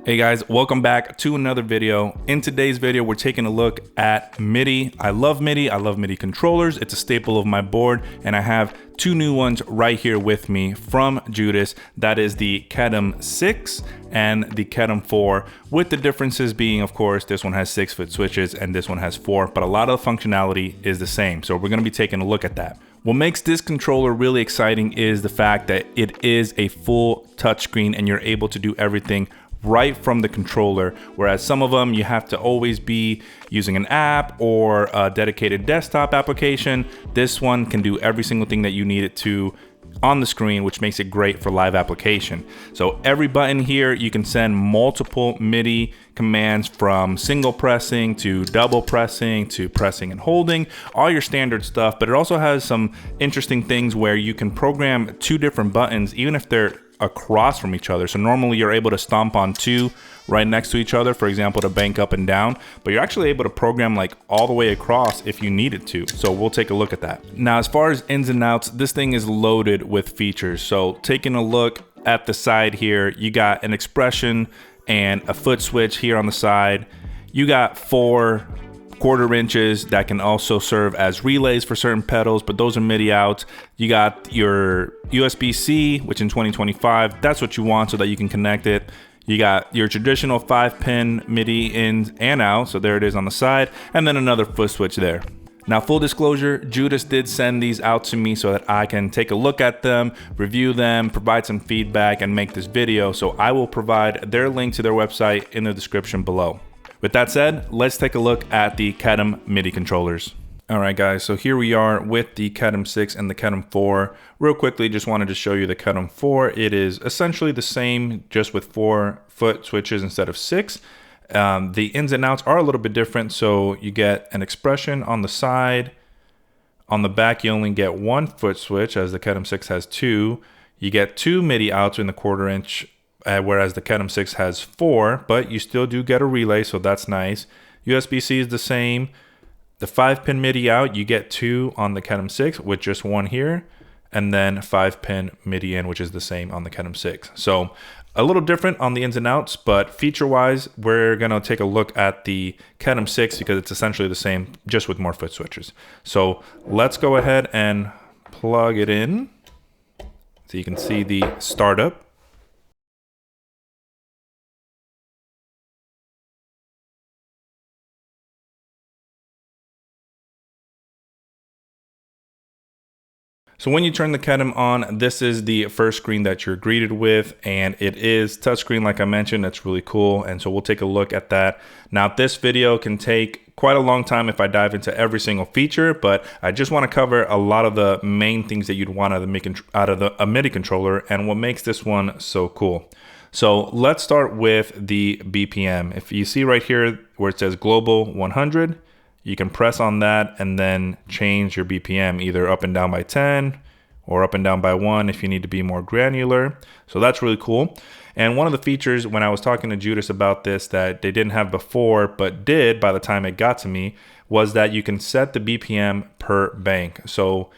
Hey guys, welcome back to another video. In today's video, we're taking a look at MIDI. I love MIDI. I love MIDI controllers. It's a staple of my board, and I have two new ones right here with me from Judas. That is the Kedem 6 and the Kedem 4, with the differences being, of course, this one has 6-foot switches and this one has 4, but a lot of the functionality is the same. So we're going to be taking a look at that. What makes this controller really exciting is the fact that it is a full touchscreen and you're able to do everything right from the controller, whereas some of them you have to always be using an app or a dedicated desktop application. This one can do every single thing that you need it to on the screen, which makes it great for live application. So every button here, you can send multiple MIDI commands, from single pressing to double pressing to pressing and holding, all your standard stuff. But it also has some interesting things where you can program two different buttons even if they're across from each other. So normally you're able to stomp on two right next to each other, for example, to bank up and down, but you're actually able to program like all the way across if you needed to. So we'll take a look at that. Now, as far as ins and outs, this thing is loaded with features. So taking a look at the side here, you got an expression and a foot switch here on the side. You got 4 1/4 inches that can also serve as relays for certain pedals, but those are MIDI out. You got your USB-C, which in 2025, that's what you want so that you can connect it. You got your traditional 5-pin MIDI in and out, so there it is on the side, and then another foot switch there. Now, full disclosure, Judas did send these out to me so that I can take a look at them, review them, provide some feedback, and make this video. So I will provide their link to their website in the description below. With that said, let's take a look at the Kedem MIDI controllers. All right, guys, so here we are with the Kedem 6 and the Kedem 4. Real quickly, just wanted to show you the Kedem 4. It is essentially the same, just with 4-foot switches instead of 6. The ins and outs are a little bit different. So you get an expression on the side. On the back, you only get 1-foot switch, as the Kedem 6 has 2. You get 2 MIDI outs in the 1/4 inch. Whereas the Kedem 6 has 4, but you still do get a relay, so that's nice. USB-C is the same. The 5-pin MIDI out, you get 2 on the Kedem 6 with just 1 here, and then 5-pin MIDI in, which is the same on the Kedem 6. So a little different on the ins and outs, but feature-wise, we're gonna take a look at the Kedem 6 because it's essentially the same, just with more foot switches. So let's go ahead and plug it in so you can see the startup. So when you turn the Kedem on, this is the first screen that you're greeted with, and it is touchscreen like I mentioned. That's really cool, and so we'll take a look at that. Now, this video can take quite a long time if I dive into every single feature, but I just want to cover a lot of the main things that you'd want out of a MIDI controller and what makes this one so cool. So let's start with the BPM. If you see right here where it says global 100, you can press on that and then change your BPM either up and down by 10 or up and down by 1 if you need to be more granular. So that's really cool. And one of the features when I was talking to Judas about this that they didn't have before but did by the time it got to me was that you can set the BPM per bank. So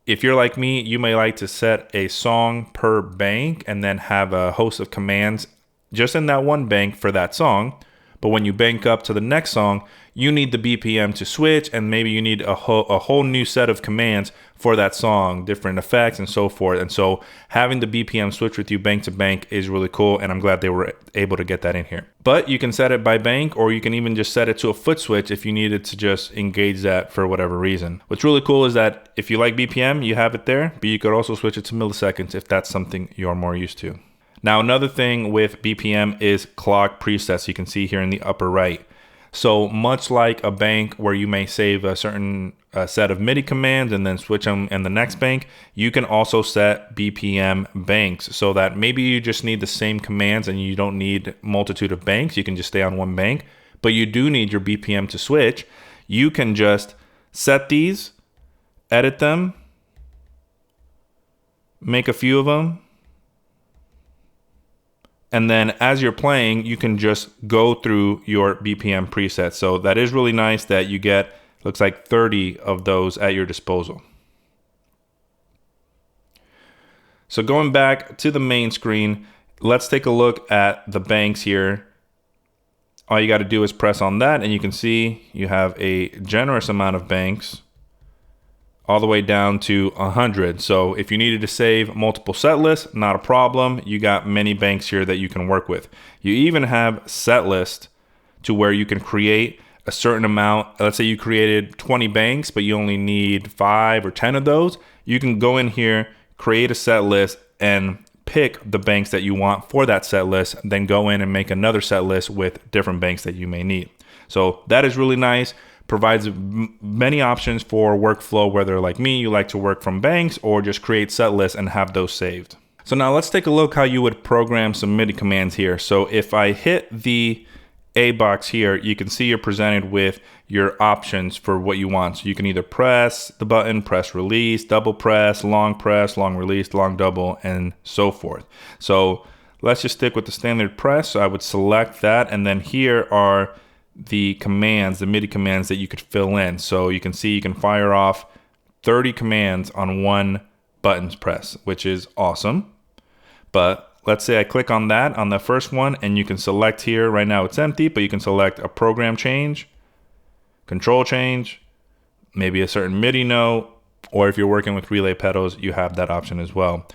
if you're like me, you may like to set a song per bank and then have a host of commands just in that one bank for that song. But when you bank up to the next song, you need the BPM to switch, and maybe you need a whole new set of commands for that song, different effects and so forth. And so having the BPM switch with you bank to bank is really cool, and I'm glad they were able to get that in here. But you can set it by bank, or you can even just set it to a foot switch if you needed to just engage that for whatever reason. What's really cool is that if you like BPM, you have it there, but you could also switch it to milliseconds if that's something you're more used to. Now, another thing with BPM is clock presets. You can see here in the upper right. So much like a bank where you may save a certain set of MIDI commands and then switch them in the next bank, you can also set BPM banks so that maybe you just need the same commands and you don't need multitude of banks. You can just stay on one bank, but you do need your BPM to switch. You can just set these, edit them, make a few of them, and then as you're playing, you can just go through your BPM presets. So that is really nice that you get, looks like 30 of those at your disposal. So going back to the main screen, let's take a look at the banks here. All you got to do is press on that, and you can see you have a generous amount of banks all the way down to 100. So if you needed to save multiple set lists, not a problem. You got many banks here that you can work with. You even have set list to where you can create a certain amount. Let's say you created 20 banks, but you only need 5 or 10 of those. You can go in here, create a set list, and pick the banks that you want for that set list, then go in and make another set list with different banks that you may need. So that is really nice. Provides many options for workflow, whether like me, you like to work from banks or just create set lists and have those saved. So now let's take a look how you would program some MIDI commands here. So if I hit the A box here, you can see you're presented with your options for what you want. So you can either press the button, press release, double press, long release, long double, and so forth. So let's just stick with the standard press. So I would select that, and then here are the commands, the MIDI commands that you could fill in. So you can see you can fire off 30 commands on one buttons press, which is awesome. But let's say I click on that on the first one, and you can select here. Right now it's empty, but you can select a program change, control change, maybe a certain MIDI note, or if you're working with relay pedals, you have that option as well.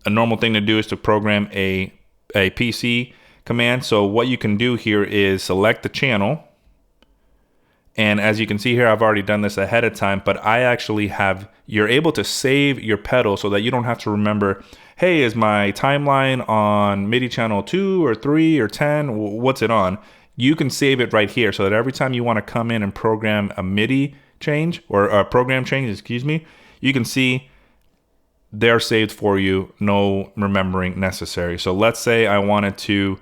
A normal thing to do is to program a PC command. So what you can do here is select the channel. And as you can see here, I've already done this ahead of time, but I actually have, you're able to save your pedal so that you don't have to remember, hey, is my timeline on MIDI channel 2 or 3 or 10? What's it on? You can save it right here so that every time you want to come in and program a MIDI change or a program change, excuse me, you can see they're saved for you, no remembering necessary. So let's say I wanted to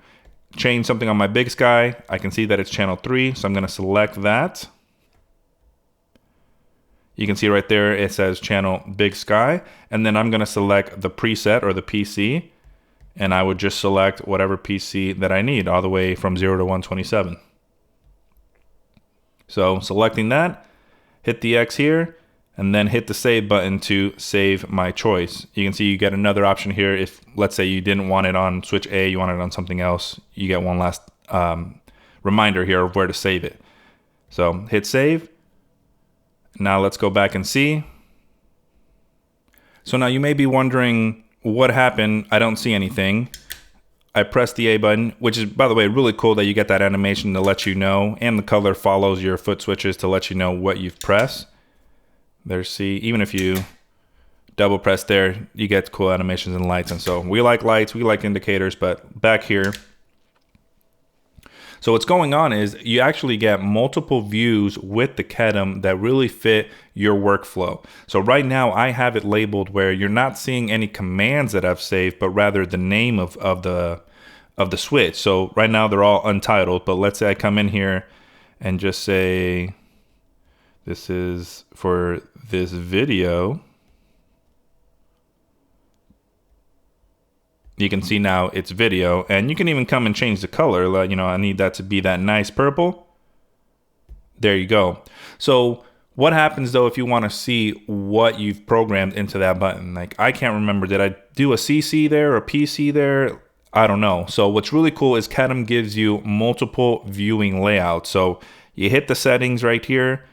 change something on my Big Sky. I can see that it's channel 3, so I'm going to select that. You can see right there it says channel Big Sky, and then I'm going to select the preset or the PC, and I would just select whatever PC that I need all the way from 0 to 127. So selecting that, hit the X here, and then hit the save button to save my choice. You can see you get another option here. If let's say you didn't want it on switch A, you want it on something else, you get one last reminder here of where to save it. So hit save. Now let's go back and see. So now you may be wondering what happened. I don't see anything. I pressed the A button, which is, by the way, really cool that you get that animation to let you know, and the color follows your foot switches to let you know what you've pressed. There's C. Even if you double press there, you get cool animations and lights. And so we like lights, we like indicators, but back here. So what's going on is you actually get multiple views with the Kedem that really fit your workflow. So right now I have it labeled where you're not seeing any commands that I've saved, but rather the name of the switch. So right now they're all untitled, but let's say I come in here and just say, this is for this video. You can see now it's video, and you can even come and change the color. Like, you know, I need that to be that nice purple. There you go. So what happens though if you want to see what you've programmed into that button? Like, I can't remember, did I do a CC there or a PC there? I don't know. So what's really cool is Kedem gives you multiple viewing layouts. So you hit the settings right here,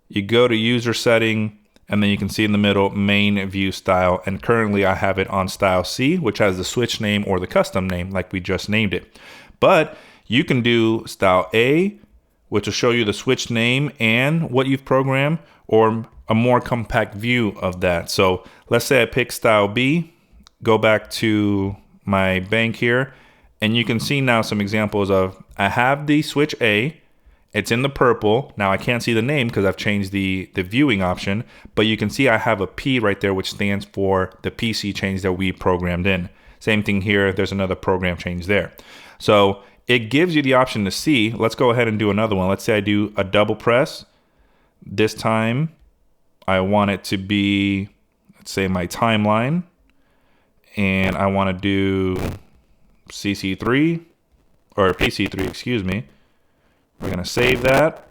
you go to user setting, and then you can see in the middle, main view style. And currently I have it on style C, which has the switch name or the custom name like we just named it. But you can do style A, which will show you the switch name and what you've programmed, or a more compact view of that. So let's say I pick style B, go back to my bank here, and you can see now some examples of, I have the switch A, it's in the purple. Now I can't see the name because I've changed the viewing option, but you can see I have a P right there, which stands for the PC change that we programmed in. Same thing here, there's another program change there. So it gives you the option to see. Let's go ahead and do another one. Let's say I do a double press. This time I want it to be, let's say, my timeline, and I want to do CC3 or PC3, excuse me. We're going to save that.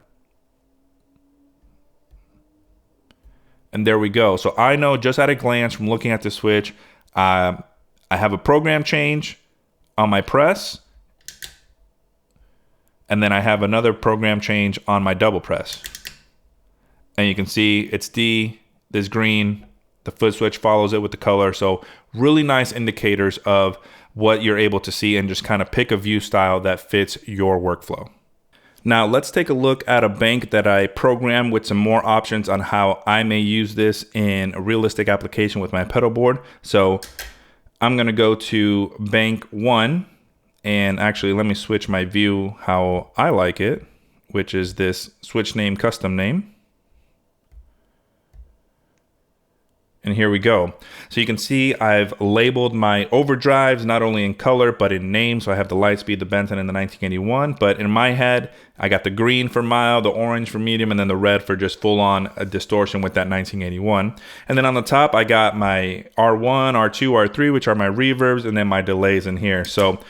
And there we go. So I know just at a glance from looking at the switch, I have a program change on my press. And then I have another program change on my double press. And you can see it's D, this green, the foot switch follows it with the color. So really nice indicators of what you're able to see and just kind of pick a view style that fits your workflow. Now let's take a look at a bank that I programmed with some more options on how I may use this in a realistic application with my pedal board. So I'm gonna go to bank 1, and actually let me switch my view how I like it, which is this switch name custom name. And here we go. So you can see I've labeled my overdrives not only in color but in name. So I have the Lightspeed, the Benton, and the 1981. But in my head, I got the green for mild, the orange for medium, and then the red for just full-on distortion with that 1981. And then on the top, I got my R1, R2, R3, which are my reverbs, and then my delays in here. So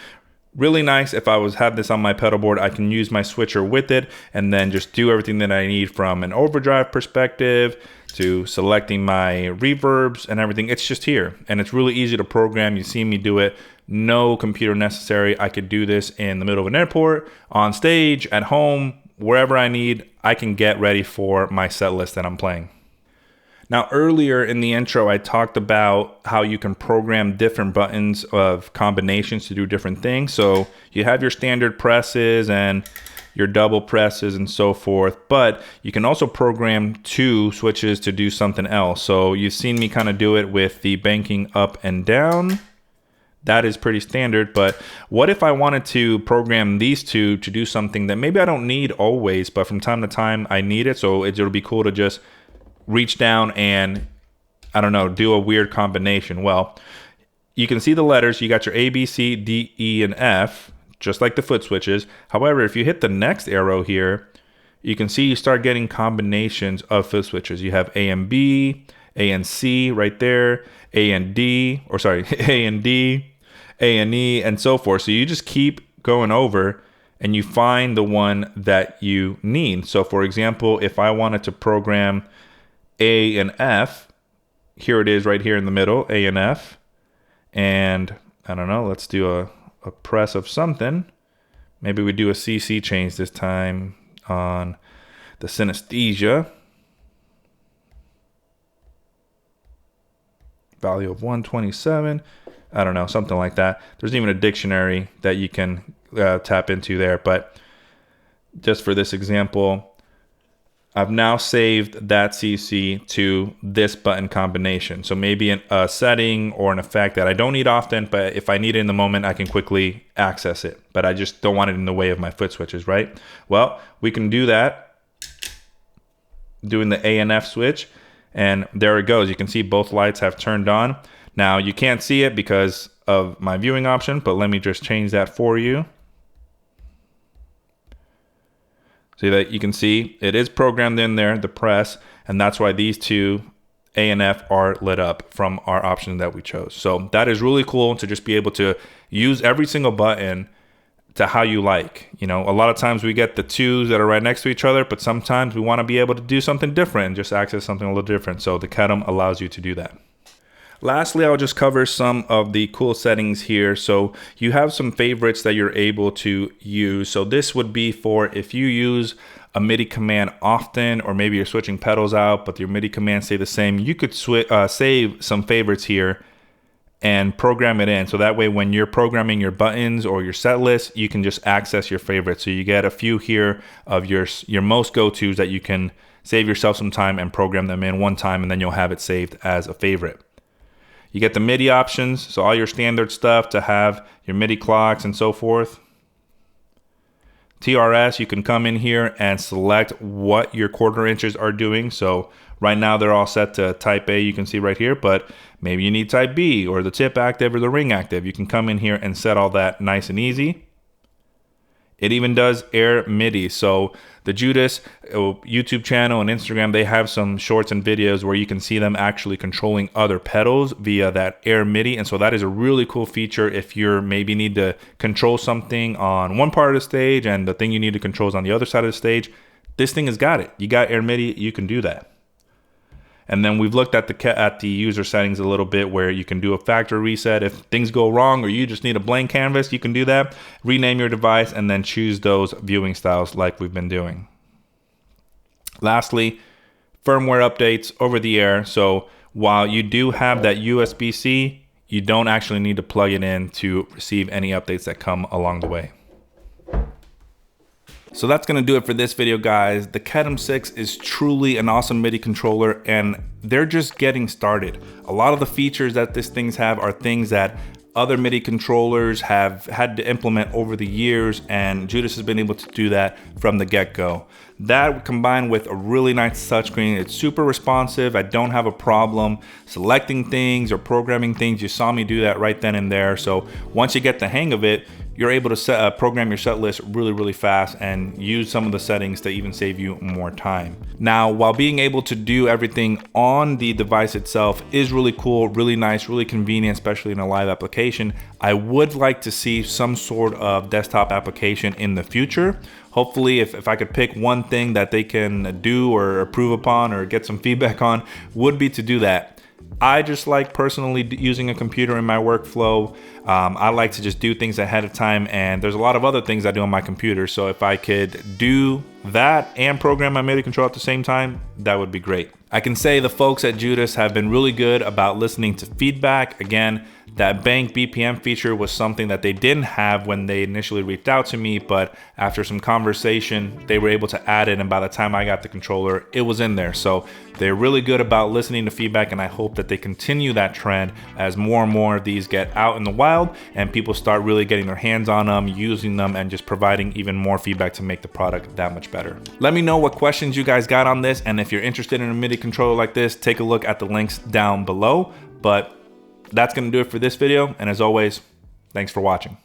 really nice. If I had this on my pedal board, I can use my switcher with it and then just do everything that I need from an overdrive perspective to selecting my reverbs and everything. It's just here, and it's really easy to program. You see me do it. No computer necessary. I could do this in the middle of an airport, on stage, at home, wherever I need. I can get ready for my set list that I'm playing. Now, earlier in the intro, I talked about how you can program different buttons of combinations to do different things. So you have your standard presses and your double presses and so forth, but you can also program 2 switches to do something else. So you've seen me kind of do it with the banking up and down. That is pretty standard, but what if I wanted to program these 2 to do something that maybe I don't need always, but from time to time I need it? So it'll be cool to just reach down and, I don't know, do a weird combination. Well, you can see the letters. You got your A, B, C, D, E, and F, just like the foot switches. However, if you hit the next arrow here, you can see you start getting combinations of foot switches. You have A and B, A and C right there, A and D, or sorry, A and D, A and E, and so forth. So you just keep going over and you find the one that you need. So for example, if I wanted to program A and F, here it is right here in the middle, A and F. And I don't know, let's do a press of something. Maybe we do a CC change this time on the synesthesia. Value of 127. I don't know, something like that. There's even a dictionary that you can tap into there. But just for this example, I've now saved that CC to this button combination. So maybe a setting or an effect that I don't need often, but if I need it in the moment, I can quickly access it. But I just don't want it in the way of my foot switches, right? Well, we can do that doing the A and F switch, and there it goes. You can see both lights have turned on. Now, you can't see it because of my viewing option, but let me just change that for you. So that you can see it is programmed in there, the press, and that's why these 2, A and F, are lit up from our option that we chose. So that is really cool to just be able to use every single button to how you like. You know, a lot of times we get the 2s that are right next to each other, but sometimes we want to be able to do something different and just access something a little different. So the Kedem allows you to do that. Lastly, I'll just cover some of the cool settings here. So you have some favorites that you're able to use. So this would be for if you use a MIDI command often, or maybe you're switching pedals out, but your MIDI commands stay the same. You could save some favorites here and program it in. So that way, when you're programming your buttons or your set list, you can just access your favorites. So you get a few here of your most go-tos that you can save yourself some time and program them in one time, and then you'll have it saved as a favorite. You get the MIDI options, so all your standard stuff to have your MIDI clocks and so forth. TRS, you can come in here and select what your quarter inches are doing. So right now they're all set to type A, you can see right here, but maybe you need type B or the tip active or the ring active. You can come in here and set all that nice and easy. It even does Air MIDI. So the Judas YouTube channel and Instagram, they have some shorts and videos where you can see them actually controlling other pedals via that Air MIDI. And so that is a really cool feature if you're maybe need to control something on one part of the stage and the thing you need to control is on the other side of the stage. This thing has got it. You got Air MIDI, you can do that. And then we've looked at the user settings a little bit, where you can do a factory reset. If things go wrong or you just need a blank canvas, you can do that. Rename your device and then choose those viewing styles like we've been doing. Lastly, firmware updates over the air. So while you do have that USB-C, you don't actually need to plug it in to receive any updates that come along the way. So that's gonna do it for this video, guys. The Kedem 6 is truly an awesome MIDI controller, and they're just getting started. A lot of the features that these things have are things that other MIDI controllers have had to implement over the years, and Judas has been able to do that from the get-go. That combined with a really nice touchscreen, it's super responsive. I don't have a problem selecting things or programming things. You saw me do that right then and there. So once you get the hang of it, you're able to program your set list really fast and use some of the settings to even save you more time. Now, while being able to do everything on the device itself is really cool, really nice, really convenient, especially in a live application, I would like to see some sort of desktop application in the future. Hopefully, if I could pick one thing that they can do or improve upon or get some feedback on, would be to do that. I just like personally using a computer in my workflow. I like to just do things ahead of time, and there's a lot of other things I do on my computer. So if I could do that and program my MIDI control at the same time, that would be great. I can say the folks at Judas have been really good about listening to feedback. Again, that bank BPM feature was something that they didn't have when they initially reached out to me, but after some conversation, they were able to add it, and by the time I got the controller, it was in there. So they're really good about listening to feedback, and I hope that they continue that trend as more and more of these get out in the wild and people start really getting their hands on them, using them, and just providing even more feedback to make the product that much better. Let me know what questions you guys got on this, and if you're interested in a MIDI controller like this, take a look at the links down below. But that's going to do it for this video, and as always, thanks for watching.